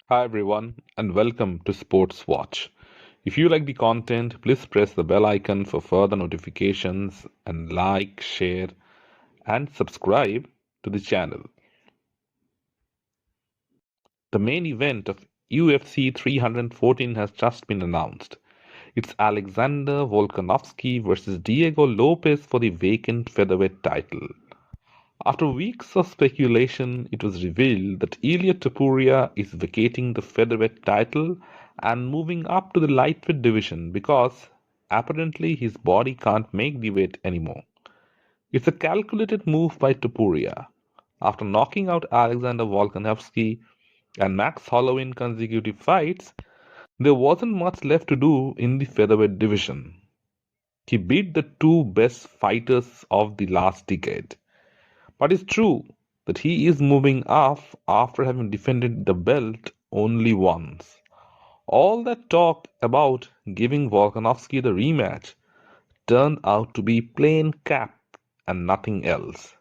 Hi everyone, and welcome to Sports Watch. If you like the content, please press the bell icon for further notifications and like, share, and subscribe to the channel. The main event of UFC 314 has just been announced. It's Alexander Volkanovski versus Diego Lopes for the vacant featherweight title. After weeks of speculation, it was revealed that Topuria is vacating the featherweight title and moving up to the lightweight division because apparently his body can't make the weight anymore. It's a calculated move by Topuria. After knocking out Alexander Volkanovski and Max Holloway in consecutive fights, there wasn't much left to do in the featherweight division. He beat the two best fighters of the last decade. But it's true that he is moving off after having defended the belt only once. All that talk about giving Volkanovski the rematch turned out to be plain cap and nothing else.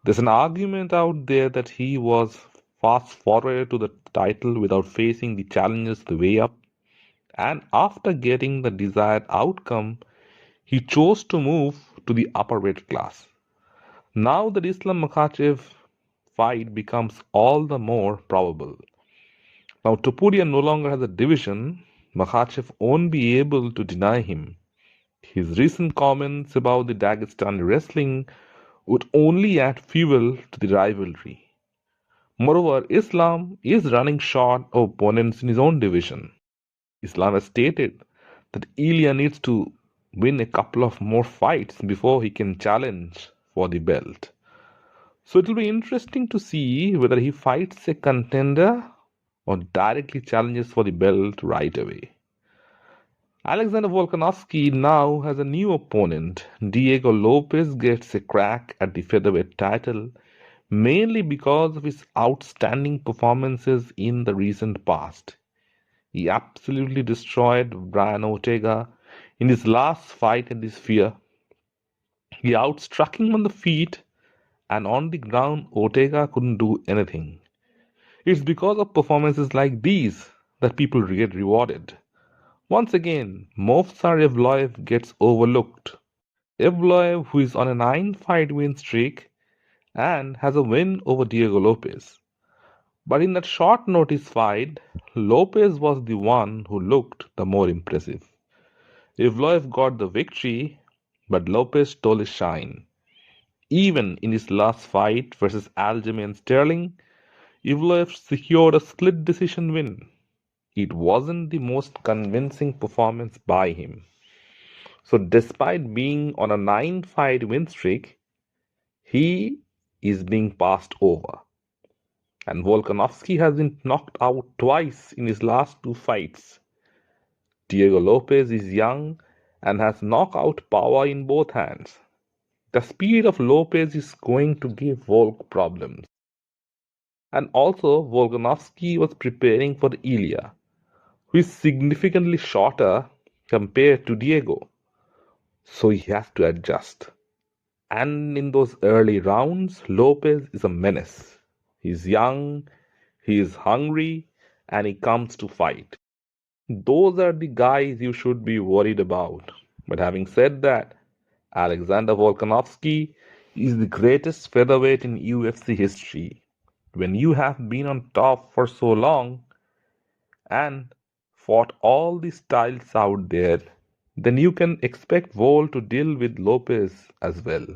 There's an argument out there that he was fast forwarded to the title without facing the challenges the way up, and after getting the desired outcome, he chose to move to the upper weight class. Now that Islam Makhachev fight becomes all the more probable. Now Topuria no longer has a division. Makhachev won't be able to deny him. His recent comments about the Dagestani wrestling would only add fuel to the rivalry. Moreover, Islam is running short of opponents in his own division. Islam has stated that Ilya needs to win a couple of more fights before he can challenge for the belt. So it will be interesting to see whether he fights a contender or directly challenges for the belt right away. Alexander Volkanovski now has a new opponent. Diego Lopes gets a crack at the featherweight title mainly because of his outstanding performances in the recent past. He absolutely destroyed Brian Ortega in his last fight at the Sphere. He outstruck him on the feet, and on the ground, Ortega couldn't do anything. It's because of performances like these that people get rewarded. Once again, Movsar Evloev gets overlooked. Evloev, who is on a 9-fight win streak and has a win over Diego Lopes. But in that short notice fight, Lopes was the one who looked the more impressive. Evloev got the victory, but Lopes stole his shine. Even in his last fight versus Aljamain Sterling, Evloev secured a split decision win. It wasn't the most convincing performance by him. So, despite being on a 9-fight win streak, he is being passed over. And Volkanovski has been knocked out twice in his last two fights. Diego Lopes is young and has knockout power in both hands. The speed of Lopes is going to give Volk problems. And also, Volkanovski was preparing for Ilya, who is significantly shorter compared to Diego, so he has to adjust. And in those early rounds, Lopes is a menace. He's young, he is hungry, and he comes to fight. Those are the guys you should be worried about. But having said that, Alexander Volkanovski is the greatest featherweight in UFC history. When you have been on top for so long and fought all the styles out there, then you can expect Vol to deal with Lopes as well.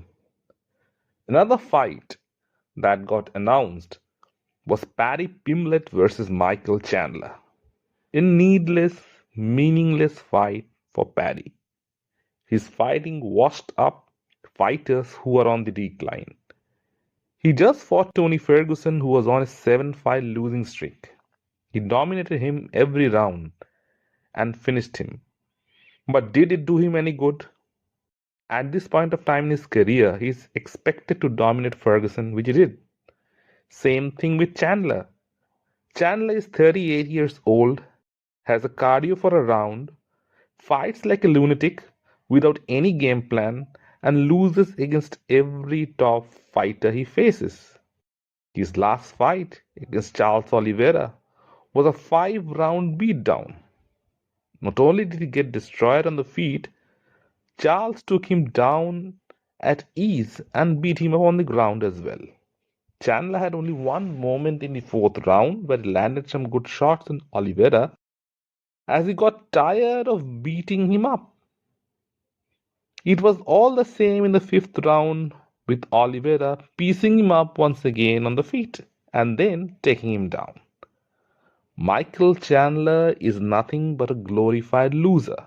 Another fight that got announced was Paddy Pimblett versus Michael Chandler. A needless, meaningless fight for Paddy. He's fighting washed up fighters who are on the decline. He just fought Tony Ferguson, who was on a 7-fight losing streak. He dominated him every round and finished him. But did it do him any good? At this point of time in his career, he is expected to dominate Ferguson, which he did. Same thing with Chandler. Chandler is 38 years old, has a cardio for a round, fights like a lunatic without any game plan, and loses against every top fighter he faces. His last fight against Charles Oliveira was a 5-round beatdown. Not only did he get destroyed on the feet, Charles took him down at ease and beat him up on the ground as well. Chandler had only one moment in the fourth round where he landed some good shots on Oliveira as he got tired of beating him up. It was all the same in the fifth round with Oliveira piecing him up once again on the feet and then taking him down. Michael Chandler is nothing but a glorified loser.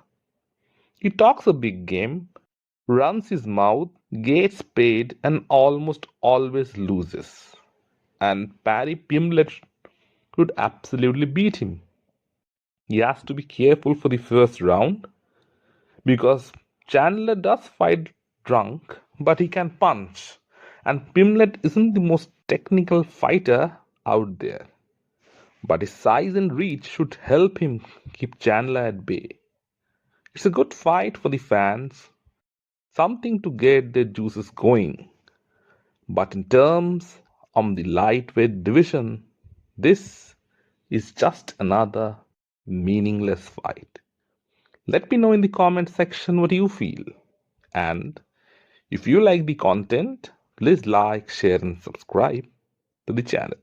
He talks a big game, runs his mouth, gets paid, and almost always loses. And Paddy Pimblett could absolutely beat him. He has to be careful for the first round because Chandler does fight drunk, but he can punch. And Pimblett isn't the most technical fighter out there. But his size and reach should help him keep Chandler at bay. It's a good fight for the fans, something to get their juices going. But in terms of the lightweight division, this is just another meaningless fight. Let me know in the comment section what you feel. And if you like the content, please like, share, and subscribe to the channel.